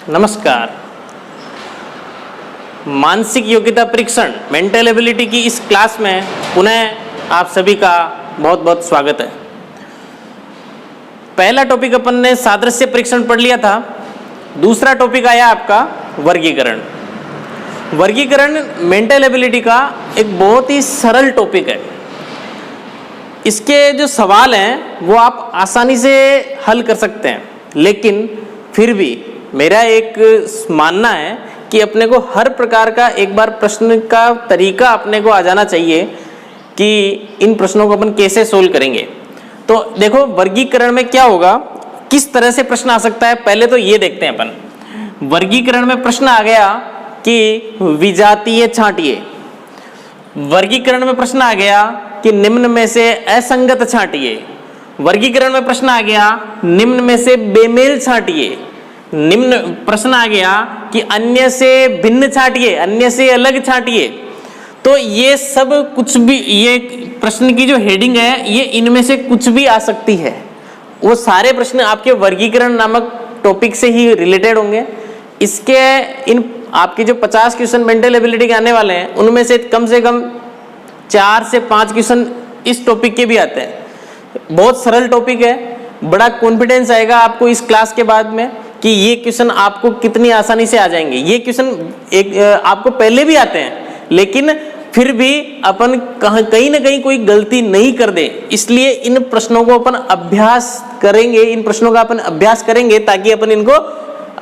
नमस्कार। मानसिक योग्यता परीक्षण मेंटल एबिलिटी की इस क्लास में पुनः आप सभी का बहुत बहुत स्वागत है। पहला टॉपिक अपन ने सादृश्य परीक्षण पढ़ लिया था। दूसरा टॉपिक आया आपका वर्गीकरण। वर्गीकरण मेंटल एबिलिटी का एक बहुत ही सरल टॉपिक है। इसके जो सवाल हैं वो आप आसानी से हल कर सकते हैं, लेकिन फिर भी मेरा एक मानना है कि अपने को हर प्रकार का एक बार प्रश्न का तरीका अपने को आ जाना चाहिए कि इन प्रश्नों को अपन कैसे सोल्व करेंगे। तो देखो वर्गीकरण में क्या होगा, किस तरह से प्रश्न आ सकता है, पहले तो ये देखते हैं अपन। वर्गीकरण में प्रश्न आ गया कि विजातीय छांटिए। वर्गीकरण में प्रश्न आ गया कि निम्न में से असंगत छांटिए। वर्गीकरण में प्रश्न आ गया निम्न में से बेमेल छांटिए। निम्न प्रश्न आ गया कि अन्य से भिन्न छांटिए, अन्य से अलग छांटिए। तो ये सब कुछ भी, ये प्रश्न की जो हेडिंग है ये इनमें से कुछ भी आ सकती है। वो सारे प्रश्न आपके वर्गीकरण नामक टॉपिक से ही रिलेटेड होंगे। इसके इन आपके जो 50 क्वेश्चन मेंटल एबिलिटी के आने वाले हैं उनमें से कम 4 से 5 क्वेश्चन इस टॉपिक के भी आते हैं। बहुत सरल टॉपिक है, बड़ा कॉन्फिडेंस आएगा आपको इस क्लास के बाद में कि ये क्वेश्चन आपको कितनी आसानी से आ जाएंगे। ये क्वेश्चन एक आपको पहले भी आते हैं, लेकिन फिर भी अपन कहीं ना कहीं कोई गलती नहीं कर दे, इसलिए इन प्रश्नों को अपन अभ्यास करेंगे। इन प्रश्नों का अपन अभ्यास करेंगे ताकि अपन इनको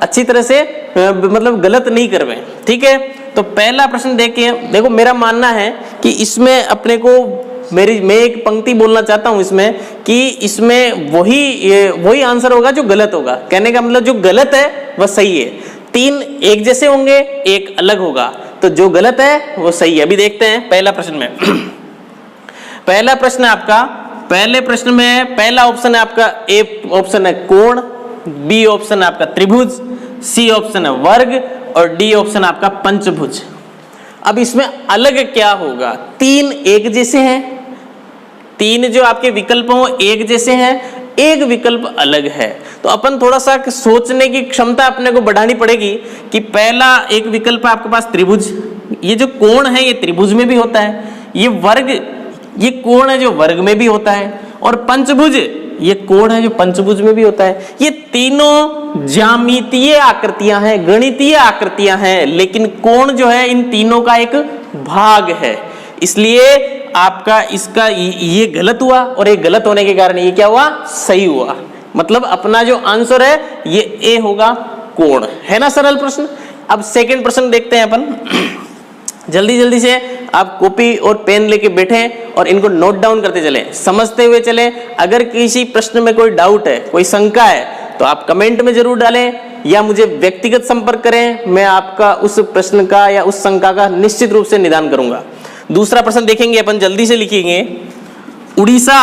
अच्छी तरह से मतलब गलत नहीं करवें। ठीक है, तो पहला प्रश्न देखो मेरा मानना है कि इसमें अपने को मैं एक पंक्ति बोलना चाहता हूं इसमें कि इसमें वही आंसर होगा जो गलत होगा। कहने का मतलब जो गलत है वह सही है। 3 एक जैसे होंगे, एक अलग होगा, तो जो गलत है वो सही है। अभी देखते हैं पहला प्रश्न में। पहला प्रश्न है आपका, पहले प्रश्न में पहला ऑप्शन है आपका, ए ऑप्शन है कोण, बी ऑप्शन है आपका त्रिभुज, सी ऑप्शन है वर्ग और डी ऑप्शन आपका पंचभुज। अब इसमें अलग क्या होगा? 3 एक जैसे हैं, 3 जो आपके विकल्प हो एक जैसे हैं, एक विकल्प अलग है। तो अपन थोड़ा सा सोचने की क्षमता अपने को बढ़ानी पड़ेगी कि पहला एक विकल्प है आपके पास त्रिभुज। ये जो कोण है ये त्रिभुज में भी होता है, ये वर्ग, ये कोण है जो वर्ग में भी होता है, और पंचभुज ये कोण है जो पंचभुज में भी होता है। ये तीनों ज्यामितीय आकृतियां हैं, गणितीय आकृतियां हैं, लेकिन कोण जो है इन तीनों का एक भाग है। इसलिए आपका इसका ये गलत हुआ, और ये गलत होने के कारण ये क्या हुआ? सही हुआ। मतलब अपना जो आंसर है ये ए होगा, कोण है ना। सरल प्रश्न। अब सेकंड प्रश्न देखते हैं अपन। जल्दी जल्दी से आप कॉपी और पेन लेके बैठें और इनको नोट डाउन करते चलें, समझते हुए चलें। अगर किसी प्रश्न में कोई डाउट है, कोई शंका है, तो आप कमेंट में जरूर डालें या मुझे व्यक्तिगत संपर्क करें। मैं आपका उस प्रश्न का या उस शंका का निश्चित रूप से निदान करूंगा। दूसरा प्रश्न देखेंगे अपन, जल्दी से लिखेंगे। उड़ीसा,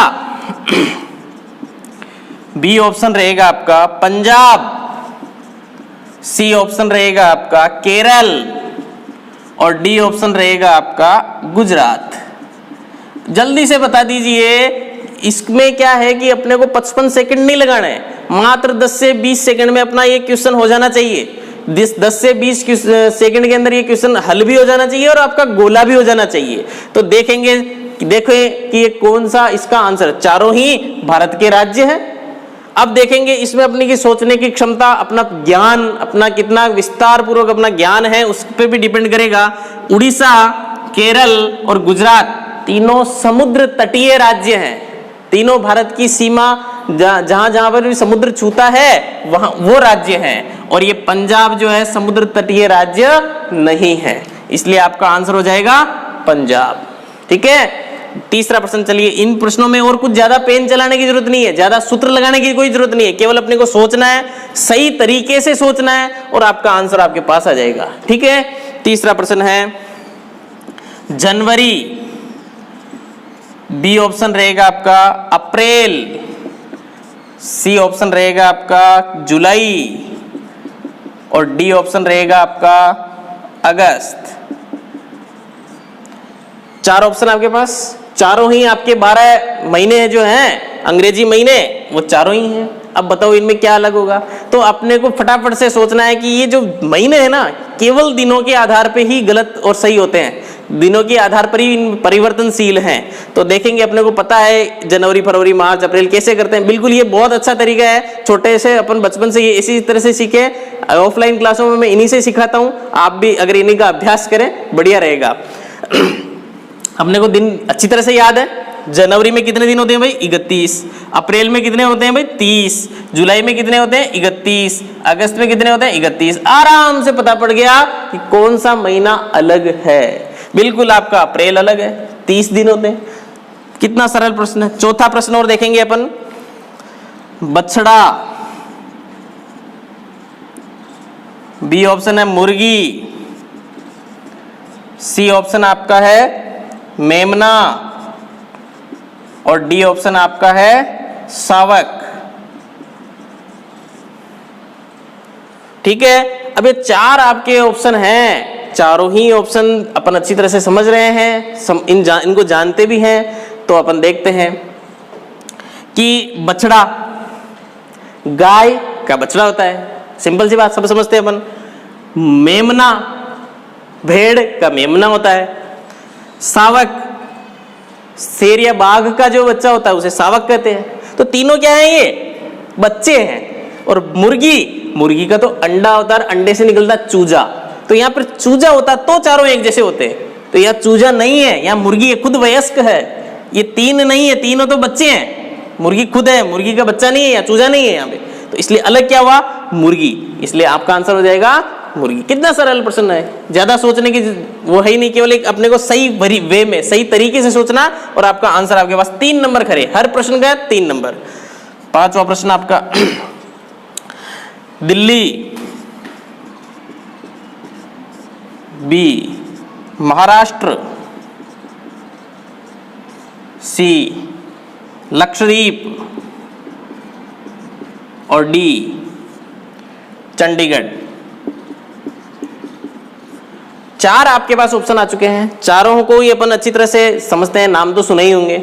बी ऑप्शन रहेगा आपका पंजाब, सी ऑप्शन रहेगा आपका केरल और डी ऑप्शन रहेगा आपका गुजरात। जल्दी से बता दीजिए। इसमें क्या है कि अपने को 55 सेकंड नहीं लगाना है, मात्र 10 से 20 सेकंड में अपना ये क्वेश्चन हो जाना चाहिए। 10 से 20 सेकंड के अंदर ये क्वेश्चन हल भी हो जाना चाहिए और आपका गोला भी हो जाना चाहिए। तो देखेंगे कि ये कौन सा इसका आंसर, चारों ही भारत के राज्य है। अब देखेंगे इसमें अपनी की सोचने की क्षमता, अपना ज्ञान, अपना कितना विस्तार पूर्वक अपना ज्ञान है उस पर भी डिपेंड करेगा। उड़ीसा, केरल और गुजरात तीनों समुद्र तटीय राज्य हैं। तीनों भारत की सीमा जहां जहां पर भी समुद्र छूता है वहां वो राज्य हैं, और ये पंजाब जो है समुद्र तटीय राज्य नहीं है। इसलिए आपका आंसर हो जाएगा पंजाब। ठीक है। तीसरा प्रश्न, चलिए इन प्रश्नों में और कुछ ज्यादा पेन चलाने की जरूरत नहीं है, ज्यादा सूत्र लगाने की कोई जरूरत नहीं है, केवल अपने को सोचना है, सही तरीके से सोचना है और आपका आंसर आपके पास आ जाएगा। ठीक है। तीसरा प्रश्न है जनवरी, बी ऑप्शन रहेगा आपका अप्रैल, सी ऑप्शन रहेगा आपका जुलाई और डी ऑप्शन रहेगा आपका अगस्त। 4 ऑप्शन आपके पास, चारों ही आपके 12 महीने जो हैं अंग्रेजी महीने वो चारों ही हैं। अब बताओ इनमें क्या अलग होगा। तो अपने को फटाफट से सोचना है कि ये जो महीने हैं ना, केवल दिनों के आधार पे ही गलत और सही होते हैं, दिनों के आधार पर ही परिवर्तनशील हैं। तो देखेंगे, अपने को पता है जनवरी, फरवरी, मार्च, अप्रैल कैसे करते हैं। बिल्कुल ये बहुत अच्छा तरीका है, छोटे से अपन बचपन से ये इसी तरह से सीखे। ऑफलाइन क्लासों में मैं इन्हीं से सिखाता हूँ, आप भी अगर इन्हीं का अभ्यास करें बढ़िया रहेगा। अपने को दिन अच्छी तरह से याद है, जनवरी में कितने दिन होते हैं भाई 31, अप्रैल में कितने होते हैं भाई 30, जुलाई में कितने होते हैं 31, अगस्त में कितने होते हैं 31। आराम से पता पड़ गया कि कौन सा महीना अलग है। बिल्कुल आपका अप्रैल अलग है, 30 दिन होते हैं। कितना सरल प्रश्न है। चौथा प्रश्न और देखेंगे अपन, बछड़ा, बी ऑप्शन है मुर्गी, सी ऑप्शन आपका है मेमना और डी ऑप्शन आपका है शावक। ठीक है, अब ये चार आपके ऑप्शन हैं, चारों ही ऑप्शन अपन अच्छी तरह से समझ रहे हैं, इनको जानते भी हैं। तो अपन देखते हैं कि बछड़ा, गाय का बछड़ा होता है, सिंपल सी बात, सब समझते हैं अपन। मेमना, भेड़ का मेमना होता है। शावक, शेर या बाघ का जो बच्चा होता है उसे शावक कहते हैं। तो तीनों क्या है, ये बच्चे हैं। और मुर्गी, मुर्गी का तो अंडा होता है, अंडे से निकलता चूजा। तो यहाँ पर चूजा होता तो चारों एक जैसे होते, तो यहाँ चूजा नहीं है, यहाँ मुर्गी है, खुद वयस्क है। ये तीन नहीं है, तीनों तो बच्चे हैं, मुर्गी खुद है, मुर्गी का बच्चा नहीं है, या चूजा नहीं है यहाँ पे। तो इसलिए अलग क्या हुआ, मुर्गी। इसलिए आपका आंसर हो जाएगा मुर्गी। कितना सरल प्रश्न है, ज्यादा सोचने की वो है ही नहीं, केवल एक अपने को सही वे में, सही तरीके से सोचना और आपका आंसर आपके पास 3 नंबर खरे, हर प्रश्न का 3 नंबर। पांचवा प्रश्न आपका, दिल्ली, बी महाराष्ट्र, सी लक्षद्वीप और डी चंडीगढ़। चार आपके पास ऑप्शन आ चुके हैं, चारों को ही अपन अच्छी तरह से समझते हैं, नाम तो सुने ही होंगे।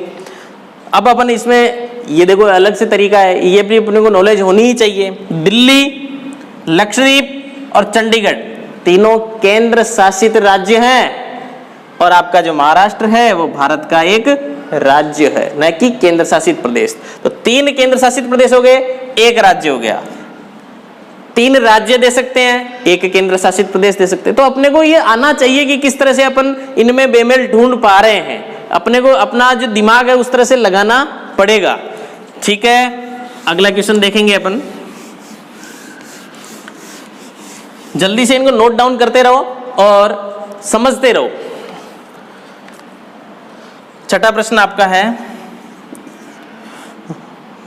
अब अपन इसमें ये देखो अलग से तरीका है, ये भी अपने को नॉलेज होनी ही चाहिए। दिल्ली, लक्षद्वीप और चंडीगढ़ तीनों केंद्र शासित राज्य हैं, और आपका जो महाराष्ट्र है वो भारत का एक राज्य है, न कि केंद्र शासित प्रदेश। तो 3 केंद्र शासित प्रदेश हो गए, 1 राज्य हो गया। 3 राज्य दे सकते हैं, 1 केंद्र शासित प्रदेश दे सकते हैं। तो अपने को ये आना चाहिए कि किस तरह से अपन इनमें बेमेल ढूंढ पा रहे हैं, अपने को अपना जो दिमाग है उस तरह से लगाना पड़ेगा। ठीक है, अगला क्वेश्चन देखेंगे अपन, जल्दी से इनको नोट डाउन करते रहो और समझते रहो। छठा प्रश्न आपका है,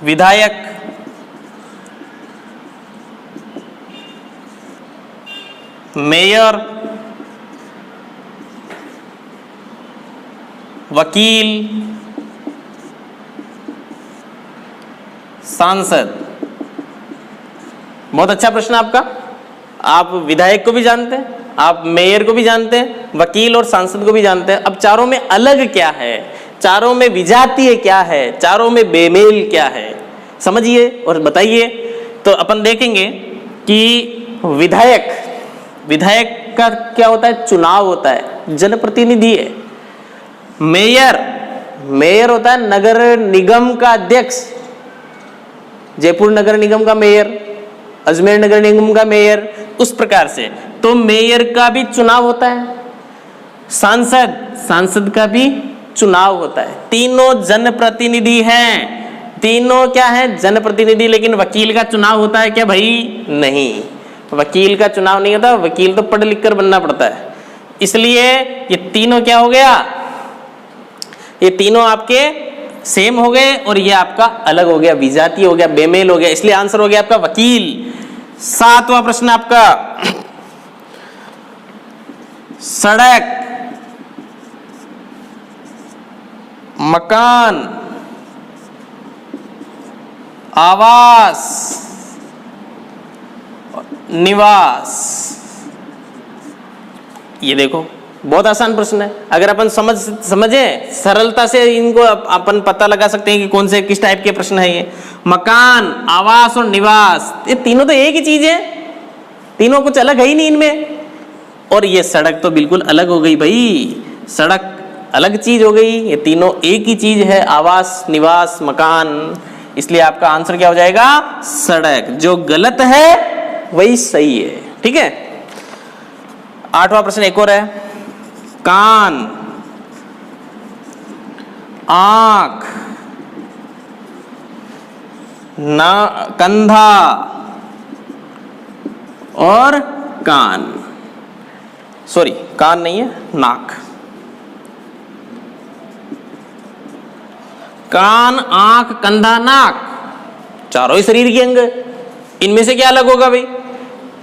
विधायक, मेयर, वकील, सांसद। बहुत अच्छा प्रश्न आपका। आप विधायक को भी जानते हैं, आप मेयर को भी जानते हैं, वकील और सांसद को भी जानते हैं। अब चारों में अलग क्या है, चारों में विजातीय क्या है, चारों में बेमेल क्या है, समझिए और बताइए। तो अपन देखेंगे कि विधायक, विधायक का क्या होता है, चुनाव होता है, जनप्रतिनिधि है। मेयर, मेयर होता है नगर निगम का अध्यक्ष, जयपुर नगर निगम का मेयर, अजमेर नगर निगम का मेयर, उस प्रकार से। तो मेयर का भी चुनाव होता है। सांसद, सांसद का भी चुनाव होता है। तीनों जनप्रतिनिधि हैं, तीनों क्या है, जनप्रतिनिधि। लेकिन वकील का चुनाव होता है क्या भाई, नहीं, वकील का चुनाव नहीं होता, वकील तो पढ़ लिख कर बनना पड़ता है। इसलिए ये तीनों क्या हो गया, ये तीनों आपके सेम हो गए और ये आपका अलग हो गया, विजातीय हो गया, बेमेल हो गया। इसलिए आंसर हो गया आपका वकील। 7वां प्रश्न आपका, सड़क, मकान, आवास, निवास। ये देखो बहुत आसान प्रश्न है। अगर अपन समझे सरलता से इनको अपन पता लगा सकते हैं कि कौन से किस टाइप के प्रश्न है ये। मकान, आवास और निवास, ये तीनों तो एक ही चीज है, तीनों कुछ अलग है ही नहीं इनमें। और ये सड़क तो बिल्कुल अलग हो गई भाई, सड़क अलग चीज हो गई, ये तीनों एक ही चीज है, आवास, निवास, मकान। इसलिए आपका आंसर क्या हो जाएगा? सड़क। जो गलत है वही सही है। ठीक है, 8वां प्रश्न एक और है। कान, आंख, ना कंधा और कान, सॉरी कान नहीं है, नाक। कान, आंख, कंधा, नाक, चारों ही शरीर के अंग। इनमें से क्या अलग होगा भाई?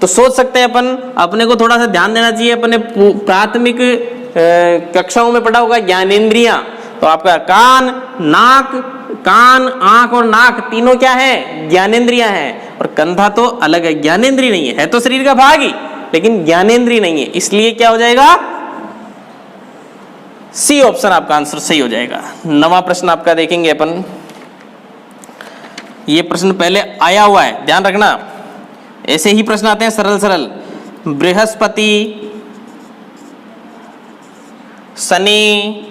तो सोच सकते हैं अपन, अपने को थोड़ा सा ध्यान देना चाहिए। अपने प्राथमिक कक्षाओं में पढ़ा होगा ज्ञानेंद्रियां। तो आपका कान, नाक, कान, आंख और नाक तीनों क्या है? ज्ञानेंद्रियां हैं। और कंधा तो अलग है, ज्ञानेंद्रिय नहीं है तो शरीर का भाग ही, लेकिन ज्ञानेंद्रिय नहीं है। इसलिए क्या हो जाएगा? सी ऑप्शन आपका आंसर सही हो जाएगा। 9वां प्रश्न आपका देखेंगे अपन। ये प्रश्न पहले आया हुआ है, ध्यान रखना। ऐसे ही प्रश्न आते हैं सरल सरल। बृहस्पति, शनि,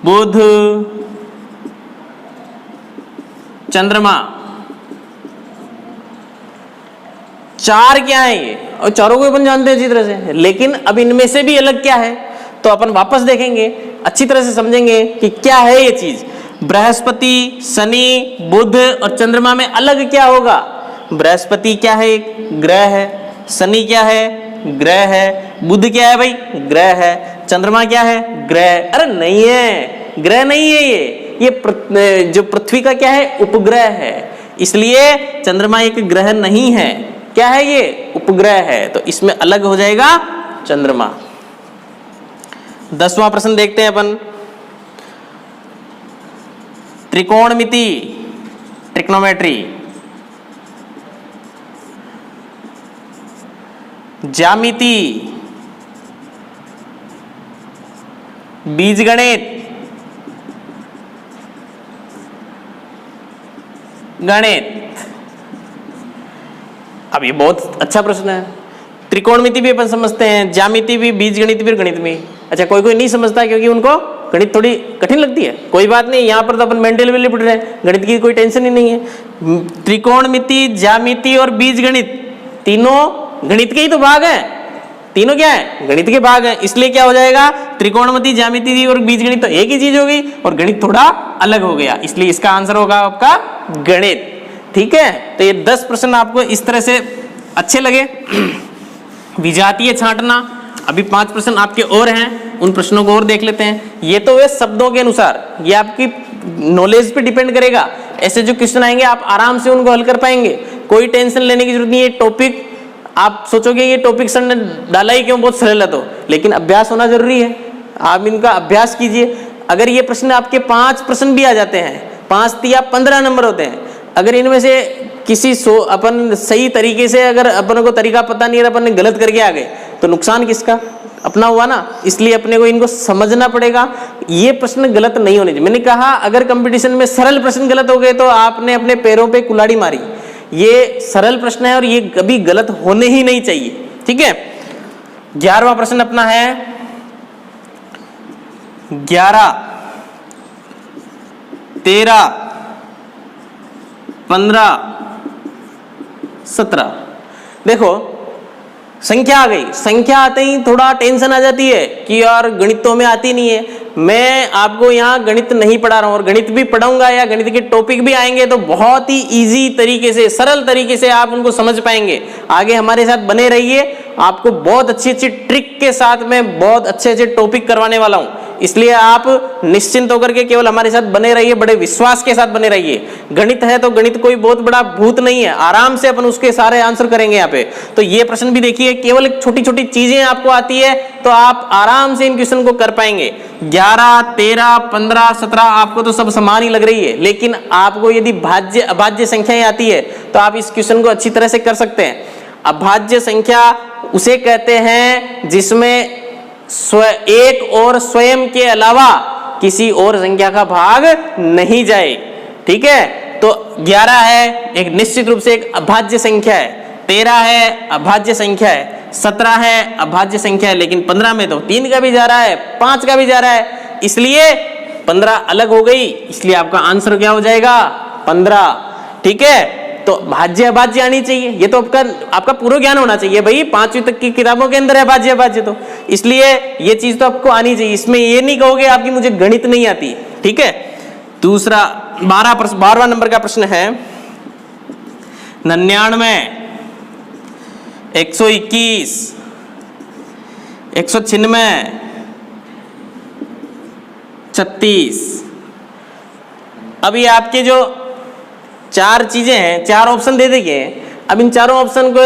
बुध, चंद्रमा, चार क्या है ये? और चारों को अपन जानते हैं अच्छी तरह से, लेकिन अब इनमें से भी अलग क्या है तो अपन वापस देखेंगे, अच्छी तरह से समझेंगे कि क्या है ये चीज। बृहस्पति, शनि, बुध और चंद्रमा में अलग क्या होगा? बृहस्पति क्या है? एक ग्रह है। शनि क्या है? ग्रह है। बुध क्या है भाई? ग्रह है। चंद्रमा क्या है? ग्रह। अरे नहीं है, ग्रह नहीं है ये जो पृथ्वी का क्या है? उपग्रह है। इसलिए चंद्रमा एक ग्रह नहीं है, क्या है ये? उपग्रह है। तो इसमें अलग हो जाएगा चंद्रमा। 10वां प्रश्न देखते हैं अपन। त्रिकोणमिति, ट्रिग्नोमेट्री, ज्यामिति, बीजगणित, गणित। अब ये बहुत अच्छा प्रश्न है। त्रिकोणमिति भी अपन समझते हैं, ज्यामिति भी, बीजगणित भी और गणित भी। अच्छा, कोई कोई नहीं समझता क्योंकि उनको गणित थोड़ी कठिन लगती है। कोई बात नहीं, यहाँ पर तो अपन मेंटल लेवल पढ़ रहे हैं, गणित की कोई टेंशन ही नहीं है। त्रिकोणमिति, ज्यामिति और बीजगणित तीनों गणित के ही तो भाग हैं। तीनों क्या है? गणित के भाग हैं। इसलिए क्या हो जाएगा? त्रिकोणमिति, ज्यामिति और बीजगणित तो एक ही चीज हो गई और गणित थोड़ा अलग हो गया। इसलिए इसका आंसर होगा आपका गणित। ठीक है, तो ये 10 प्रश्न आपको इस तरह से अच्छे लगे। विजातीय छांटना, अभी 5 प्रश्न आपके और हैं, उन प्रश्नों को और देख लेते हैं। ये तो वे शब्दों के अनुसार, ये आपकी नॉलेज पे डिपेंड करेगा। ऐसे जो क्वेश्चन आएंगे आप आराम से उनको हल कर पाएंगे, कोई टेंशन लेने की जरूरत नहीं है। टॉपिक आप सोचोगे ये टॉपिक सर ने डाला ही क्यों, बहुत सरल है तो, लेकिन अभ्यास होना जरूरी है। आप इनका अभ्यास कीजिए। अगर ये प्रश्न आपके 5 प्रश्न भी आ जाते हैं, 5 या 15 नंबर होते हैं, अगर इनमें से किसी अपन सही तरीके से, अगर अपन को तरीका पता नहीं है, अपन ने गलत करके आ गए तो नुकसान किसका? अपना हुआ ना। इसलिए अपने को इनको समझना पड़ेगा। ये प्रश्न गलत नहीं होने चाहिए। मैंने कहा अगर कंपटीशन में सरल प्रश्न गलत हो गए तो आपने अपने पैरों पे कुल्हाड़ी मारी। ये सरल प्रश्न है और ये कभी गलत होने ही नहीं चाहिए। ठीक है, 11वां प्रश्न अपना है 11, 13, 15, 17। देखो संख्या आ गई, संख्या आते ही थोड़ा टेंशन आ जाती है कि यार गणित तो हमें आती नहीं है। मैं आपको यहाँ गणित नहीं पढ़ा रहा हूँ, और गणित भी पढ़ाऊंगा या गणित के टॉपिक भी आएंगे तो बहुत ही इजी तरीके से, सरल तरीके से आप उनको समझ पाएंगे। आगे हमारे साथ बने रहिए, आपको बहुत अच्छी अच्छी ट्रिक के साथ में बहुत अच्छे अच्छे टॉपिक करवाने वाला हूँ। इसलिए आप निश्चिंत होकर के केवल हमारे साथ बने रहिए, बड़े विश्वास के साथ बने रहिए। गणित है तो गणित कोई बहुत बड़ा भूत नहीं है, आराम से अपन उसके सारे आंसर करेंगे यहाँ पे। तो ये प्रश्न भी देखिए, केवल छोटी छोटी चीजें आपको आती है तो आप आराम से इन क्वेश्चन को कर पाएंगे। 11, 13, 15, 17 आपको तो सब समान ही लग रही है, लेकिन आपको यदि भाज्य अभाज्य संख्याएं आती है तो आप इस क्वेश्चन को अच्छी तरह से कर सकते हैं। अभाज्य संख्या उसे कहते हैं जिसमें एक और स्वयं के अलावा किसी और संख्या का भाग नहीं जाए। ठीक है, तो 11 है एक निश्चित रूप से एक अभाज्य संख्या है, 13 है अभाज्य संख्या है, 17 है अभाज्य संख्या है, लेकिन 15 में तो 3 का भी जा रहा है, 5 का भी जा रहा है, इसलिए 15 अलग हो गई, इसलिए आपका आंसर क्या हो जाएगा 15। ठीक है, तो भाज्य अभाज्य आनी चाहिए, ये तो आपका पूरा ज्ञान होना चाहिए भाई, 5वीं तक की किताबों के अंदर है भाज्य अभाज्य, तो इसलिए ये चीज तो आपको आनी चाहिए। इसमें ये नहीं कहोगे आपकी मुझे गणित नहीं आती। ठीक है, दूसरा 12वां नंबर का प्रश्न है 99, 121, 196, 36। अभी आपके जो 4 चीजें हैं, 4 ऑप्शन दे देंगे। अब इन चारों ऑप्शन को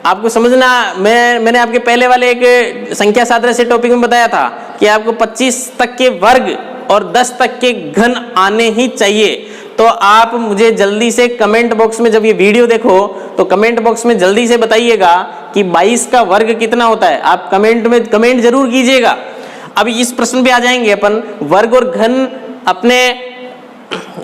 आपको समझना, मैंने आपके पहले वाले एक संख्या सादृश्य टॉपिक में बताया था कि आपको 25 तक के वर्ग और 10 तक के घन आने ही चाहिए। तो आप मुझे जल्दी से कमेंट बॉक्स में, जब ये वीडियो देखो तो कमेंट बॉक्स में जल्दी से बताइएगा कि 22 का वर्ग कितना होता है। आप कमेंट में कमेंट जरूर कीजिएगा। अब इस प्रश्न पे आ जाएंगे अपन। वर्ग और घन, अपने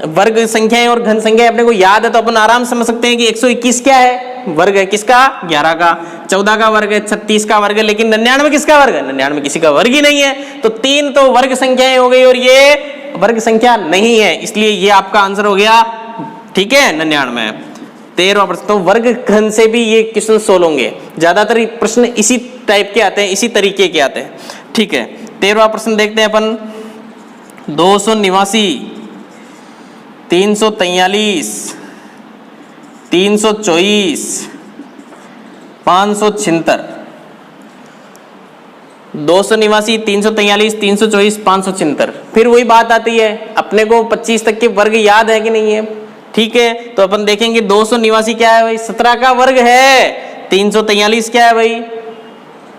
वर्ग संख्याएं और घन संख्याएं अपने को याद है तो अपन आराम समझ सकते हैं कि 121 क्या है, वर्ग है किसका 11 का, 14 का वर्ग है 36 का वर्ग है, लेकिन 99 किसका वर्ग है, 99 किसी का वर्ग ही नहीं है। तो 3 तो वर्ग संख्याएं हो गई और ये वर्ग संख्या नहीं है, इसलिए ये आपका आंसर हो गया। ठीक है, 99। 13वां प्रश्न, तो वर्ग घन से भी ये क्वेश्चन सोल्व होंगे। ज्यादातर प्रश्न इसी टाइप के आते हैं, इसी तरीके के आते हैं। ठीक है, 13वां प्रश्न देखते हैं अपन। 289, 343, 324, 576। 289, 343, 324, 576। फिर वही बात आती है, अपने को 25 तक के वर्ग याद है कि नहीं है। ठीक है, तो अपन देखेंगे 289 क्या है भाई, 17 का वर्ग है। 343 क्या है भाई,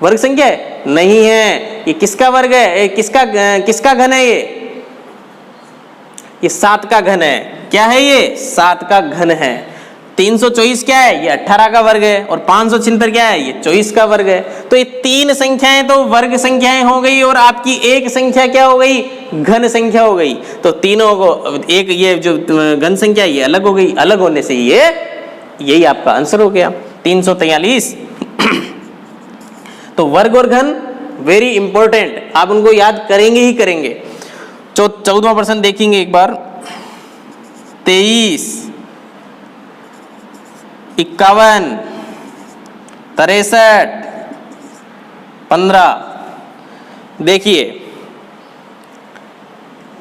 वर्ग संख्या है नहीं है, ये किसका वर्ग है, किसका घन है, ये 7 का घन है। क्या है ये, 7 का घन है। 324 क्या है, ये 18 का वर्ग है, और 576 क्या है, ये 24 का वर्ग है। तो ये 3 संख्याएं तो वर्ग संख्याएं हो गई और आपकी एक संख्या क्या हो गई, घन संख्या हो गई। तो तीनों को एक, ये जो घन संख्या ये अलग हो गई, अलग होने से ये यही आपका आंसर हो गया 343। तो वर्ग और घन वेरी इंपॉर्टेंट, आप उनको याद करेंगे ही करेंगे। 14वां प्रश्न देखेंगे एक बार। 23, 51, 63, 15। देखिए,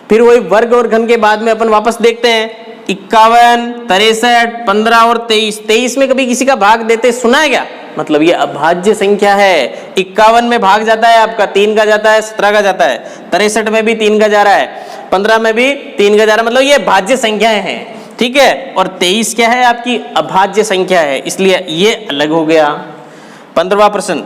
फिर वही वर्ग और घन के बाद में अपन वापस देखते हैं। 51, 63, 15 और 23। 23 में कभी किसी का भाग देते सुना है क्या, मतलब ये अभाज्य संख्या है। 51 में भाग जाता है आपका 3 का जाता है, 17 का जाता है, 63 में भी 3 का जा रहा है, 15 में भी 3 का जा रहा है, मतलब ये भाज्य संख्याएं हैं। ठीक है, और 23 क्या है आपकी अभाज्य संख्या है, इसलिए ये अलग हो गया। 15वां प्रश्न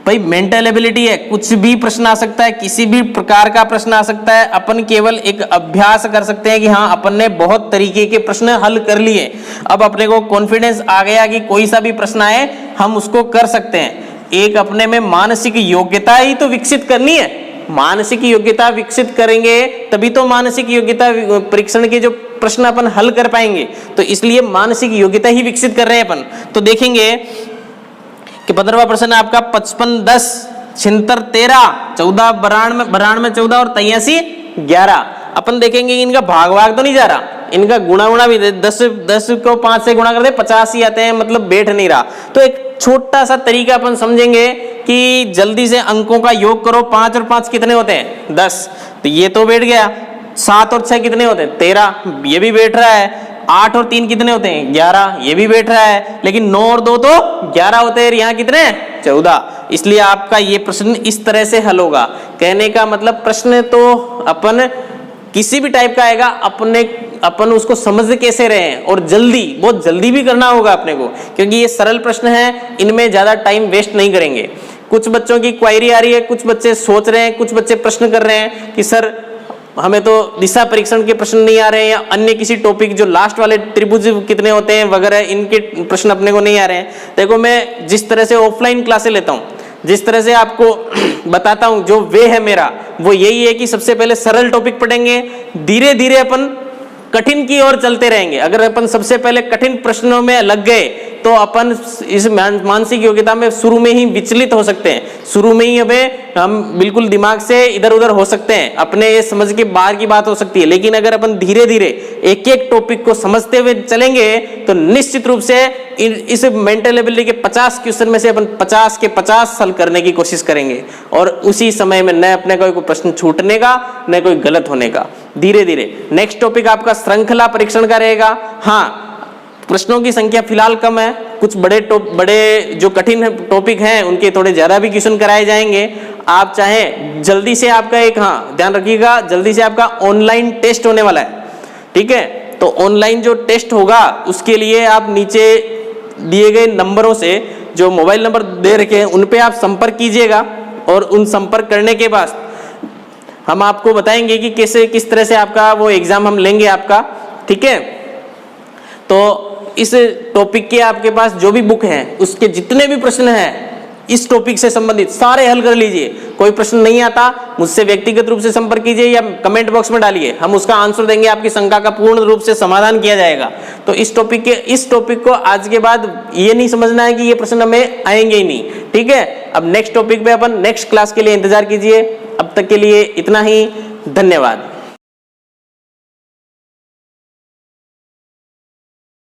भाई मेंटल एबिलिटी है, कुछ भी प्रश्न आ सकता है, किसी भी प्रकार का प्रश्न आ सकता है। अपन केवल एक अभ्यास कर सकते हैं कि हाँ अपन ने बहुत तरीके के प्रश्न हल कर लिए, अब अपने को कॉन्फिडेंस आ गया कि कोई सा भी प्रश्न आए हम उसको कर सकते हैं। एक अपने में मानसिक योग्यता ही तो विकसित करनी है, मानसिक योग्यता विकसित करेंगे तभी तो मानसिक योग्यता परीक्षण के जो प्रश्न अपन हल कर पाएंगे। तो इसलिए मानसिक योग्यता ही विकसित कर रहे हैं अपन। तो देखेंगे कि 15वां प्रश्न है आपका 55, 10, 76, 13, 14, 92, 14 और 83, 11। अपन देखेंगे इनका भाग तो नहीं जा रहा, इनका गुणा भी 10 को 5 से गुणा कर दे 50 ही आते हैं, मतलब बैठ नहीं रहा। तो एक छोटा सा तरीका अपन समझेंगे कि जल्दी से अंकों का योग करो। 5 और 5 कितने होते हैं, 10, तो ये तो बैठ गया। 7 और 6 कितने होते हैं, 13, ये भी बैठ रहा है। 8 और 3 कितने होते हैं, 11, ये भी बैठ रहा है। लेकिन 9 और 2 तो 11 होते हैं, यहाँ कितने, 14। इसलिए आपका ये प्रश्न इस तरह से हल होगा। कहने का मतलब प्रश्न तो अपन किसी भी टाइप का आएगा, अपन उसको समझ कैसे रहे हैं, और बहुत जल्दी भी करना होगा अपने को, क्योंकि ये सरल प्रश्न है, इनमें ज्यादा टाइम वेस्ट नहीं करेंगे। कुछ बच्चों की क्वायरी आ रही है, कुछ बच्चे सोच रहे हैं, कुछ बच्चे प्रश्न कर रहे हैं कि सर हमें तो दिशा परीक्षण के प्रश्न नहीं आ रहे हैं, या अन्य किसी टॉपिक जो लास्ट वाले त्रिभुज कितने होते हैं वगैरह इनके प्रश्न अपने को नहीं आ रहे हैं। देखो मैं जिस तरह से ऑफलाइन क्लासेस लेता हूँ, जिस तरह से आपको बताता हूँ, जो वे है मेरा वो यही है कि सबसे पहले सरल टॉपिक पढ़ेंगे, धीरे धीरे अपन कठिन की ओर चलते रहेंगे। अगर अपन सबसे पहले कठिन प्रश्नों में लग गए तो अपन इस मानसिक योग्यता में शुरू में ही विचलित हो सकते हैं, शुरू में ही हमें हम बिल्कुल दिमाग से इधर उधर हो सकते हैं, अपने ये समझ के बाहर की बात हो सकती है। लेकिन अगर अपन धीरे धीरे एक एक टॉपिक को समझते हुए चलेंगे तो निश्चित रूप से इस मेंटल एबिलिटी के 50 क्वेश्चन में से अपन 50 के 50 हल करने की कोशिश करेंगे, और उसी समय में न अपने कोई प्रश्न छूटने का न कोई गलत होने का। धीरे धीरे नेक्स्ट टॉपिक आपका श्रृंखला परीक्षण का रहेगा। हाँ, प्रश्नों की संख्या फिलहाल कम है, कुछ बड़े जो कठिन टॉपिक हैं उनके थोड़े ज्यादा भी क्वेश्चन कराए जाएंगे। आप चाहें जल्दी से आपका एक, हाँ ध्यान रखिएगा, जल्दी से आपका ऑनलाइन टेस्ट होने वाला है, ठीक है। तो ऑनलाइन जो टेस्ट होगा उसके लिए आप नीचे दिए गए नंबरों से, जो मोबाइल नंबर दे रखे हैं उन पे आप संपर्क कीजिएगा, और उन संपर्क करने के बाद हम आपको बताएंगे कि कैसे किस तरह से आपका वो एग्जाम हम लेंगे आपका, ठीक है। तो इस टॉपिक के आपके पास जो भी बुक है उसके जितने भी प्रश्न हैं इस टॉपिक से संबंधित सारे हल कर लीजिए। कोई प्रश्न नहीं आता मुझसे व्यक्तिगत रूप से संपर्क कीजिए या कमेंट बॉक्स में डालिए, हम उसका आंसर देंगे, आपकी शंका का पूर्ण रूप से समाधान किया जाएगा। तो इस टॉपिक को आज के बाद ये नहीं समझना है कि ये प्रश्न हमें आएंगे ही नहीं, ठीक है। अब नेक्स्ट टॉपिक पे अपन नेक्स्ट क्लास के लिए इंतजार कीजिए। अब तक के लिए इतना ही, धन्यवाद।